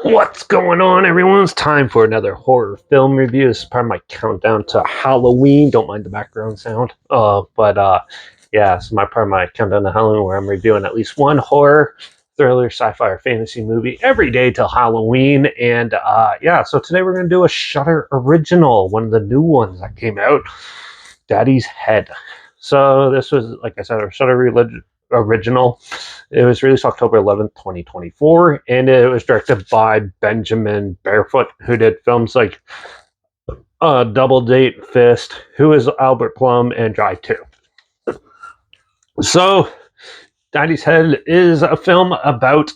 What's going on, everyone? It's time for another horror film review. This is part of my countdown to Halloween. Don't mind the background sound. Yeah, it's my part of my countdown to Halloween where I'm reviewing at least one horror, thriller, sci-fi, or fantasy movie every day till Halloween. So today we're gonna do a Shudder original, one of the new ones that came out, Daddy's Head. So this was, like I said, a Shudder original. It was released October 11th, 2024, and it was directed by Benjamin Barefoot, who did films like Double Date, Fist, Who is Albert Plum, and Drive 2. So, Daddy's Head is a film about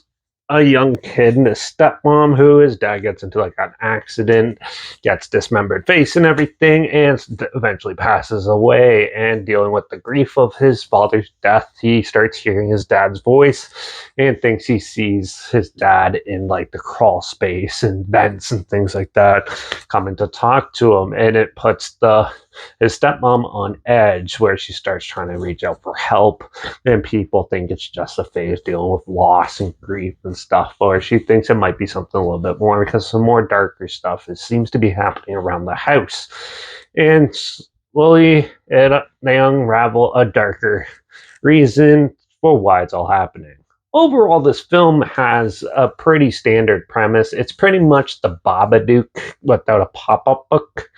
a young kid and his stepmom who his dad gets into like an accident, gets dismembered face and everything, and eventually passes away. And dealing with the grief of his father's death, he starts hearing his dad's voice and thinks he sees his dad in like the crawl space and vents and things like that coming to talk to him. And it puts his stepmom on edge, where she starts trying to reach out for help, and people think it's just a phase dealing with loss and grief and stuff, or she thinks it might be something a little bit more, because some more darker stuff seems to be happening around the house. And slowly they unravel a darker reason for why it's all happening. Overall, this film has a pretty standard premise. It's pretty much the Babadook without a pop-up book.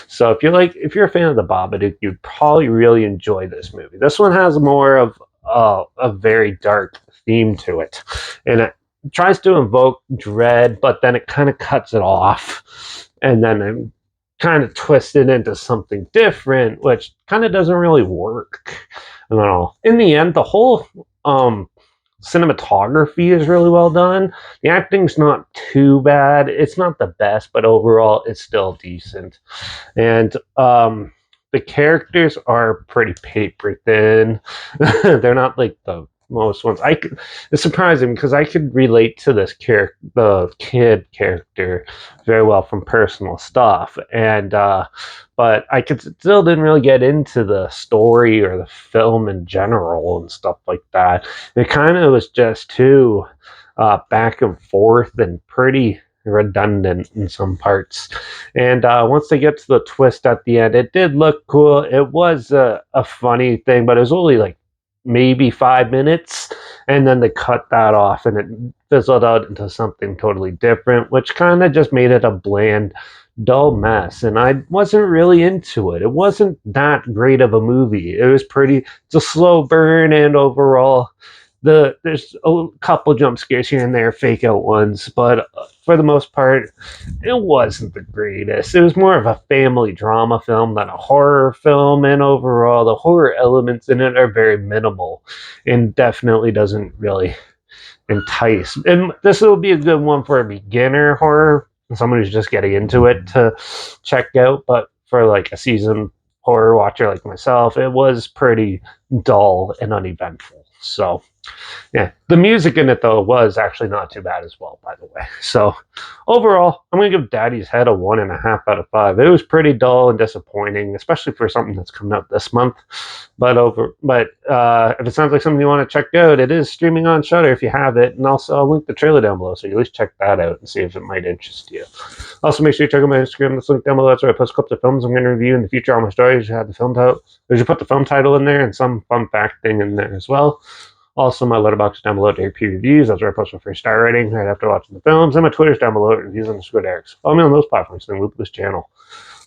So if you're a fan of the Babadook, you'd probably really enjoy this movie. This one has more of a very dark theme to it, and it tries to invoke dread, but then it kind of cuts it off, and then it kind of twists it into something different, which kind of doesn't really work at all. In the end, the whole cinematography is really well done. The acting's not too bad. It's not the best, but overall, it's still decent. And the characters are pretty paper thin. They're not like the most ones. It's surprising because I could relate to the kid character, very well from personal stuff, and but I still didn't really get into the story or the film in general and stuff like that. It kind of was just too back and forth and pretty redundant in some parts. And once they get to the twist at the end, it did look cool. It was a funny thing, but it was only like maybe 5 minutes, and then they cut that off and it fizzled out into something totally different, which kind of just made it a bland, dull mess. And I wasn't really into it. It wasn't that great of a movie. It's a slow burn, and overall there's a couple jump scares here and there, fake out ones, but for the most part, it wasn't the greatest. It was more of a family drama film than a horror film, and overall, the horror elements in it are very minimal, and definitely doesn't really entice. And this will be a good one for a beginner horror, someone who's just getting into it, to check out. But for like a seasoned horror watcher like myself, it was pretty dull and uneventful. So yeah, the music in it though was actually not too bad as well, by the way. So overall, I'm gonna give Daddy's Head a 1.5 out of 5. It was pretty dull and disappointing, especially for something that's coming out this month. But if it sounds like something you want to check out, it is streaming on Shudder if you have it, and also I'll link the trailer down below, so you at least check that out and see if it might interest you. Also, make sure you check out my Instagram. That's linked down below. That's where I post clips of films I'm going to review in the future. All my stories, you have the film title. You put the film title in there and some fun fact thing in there as well. Also, my Letterbox is down below to peer reviews. That's where I post my first star rating right after watching the films. And my Twitter's down below at reviews_Derek's. Follow me on those platforms to loop this channel.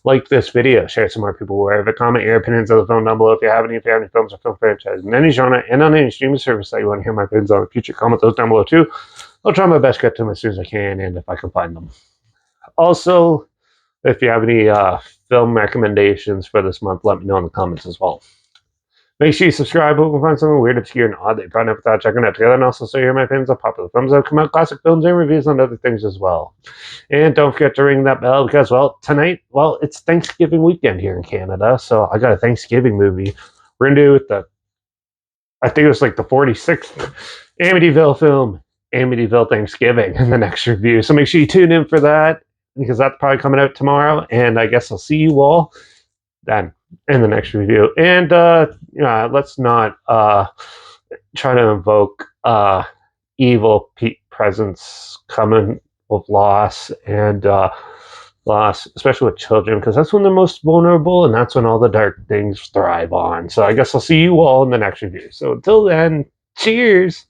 Like this video, share it so more people aware of it. Comment your opinions of the film down below if you have any films or film franchises in any genre and on any streaming service that you want to hear my opinions on in the future. Comment those down below too. I'll try my best to get to them as soon as I can, and if I can find them. Also, if you have any film recommendations for this month, let me know in the comments as well. Make sure you subscribe. Hope we can find something weird, obscure, and odd that you probably never thought checking out together. And also, so you hear my opinions on popular films that come out, classic films, and reviews on other things as well. And don't forget to ring that bell, because, well, tonight, it's Thanksgiving weekend here in Canada, so I got a Thanksgiving movie. We're going to do with I think it was like the 46th Amityville film, Amityville Thanksgiving, in the next review. So make sure you tune in for that, because that's probably coming out tomorrow. And I guess I'll see you all then in the next review. And let's not try to invoke evil presence coming of loss and loss, especially with children, because that's when they're most vulnerable and that's when all the dark things thrive on. So I guess I'll see you all in the next review. So until then, cheers.